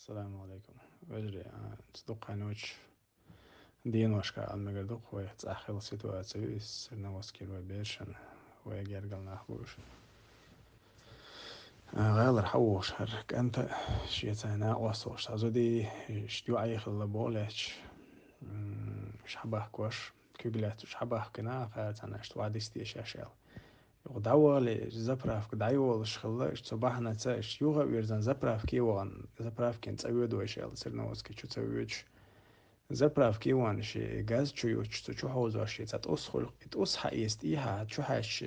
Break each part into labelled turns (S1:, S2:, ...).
S1: السلام عليكم. أجري تصدق نوش دينوش كالمجردوق ويتأخر سيتواتسيو سرنا وسكيل وبيرشن ويجرجل ناخوش غير حوش هرك أنت شيتنا وصوش هذودي شتيو أي خلا بولش مش حبه كوش كيجلات مش حبه كنا فأنا شتو عادي استيشاشل ودعوة زبراف كدعوة شخلا صباحنا تساش يوغا ويرزان زبراف كيوان زبراف كنت أودو إيشال سرنا وسكي شو تسويش زبراف كيوان شي غاز شو شو حوزو شي تات خلق تأس حقيست إيها شو حاش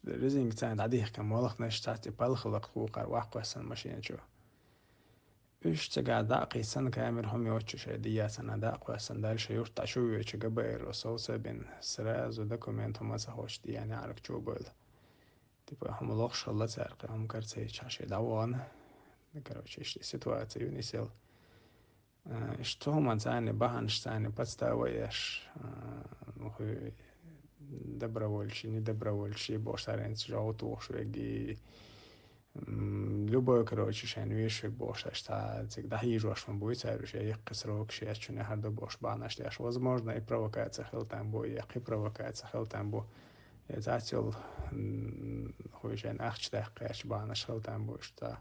S1: ريزنج تاعن عديه كم والله نش تاعتي بالخلق وقر واحد سن ماشين شو إيش تقعد داقي سنة كامل هم يوتشو شي ديا سنة داق وسن دار شي يرتع شو يوتشو قبير وصوصة بين سراز ودوكومنت هم سهوش دي يعني عارك شو بول تبقى هم لوخش الله تعرق هم كرتي شاشي دعوان كروش إيش سيتواتي يونيسيل إيش توهم تاني بهانش تاني بس تاويش وهي دبرة والشي ني دبرة والشي بوشتارين تجاوتو وشو يجي любой, короче, шен вишек бош, что всегда хижу, что будет, я их срок, что я что не харду бош, бана, что я возможно и провокация хелтам бо, и провокация хелтам бо, я зател, хуйжен ахчтах, кэш бана, хелтам бо, что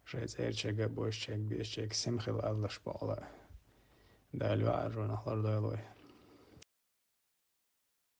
S1: жезерчега бош, чек биш, чек симхил аллаш бола, да львару нахлар дойлой.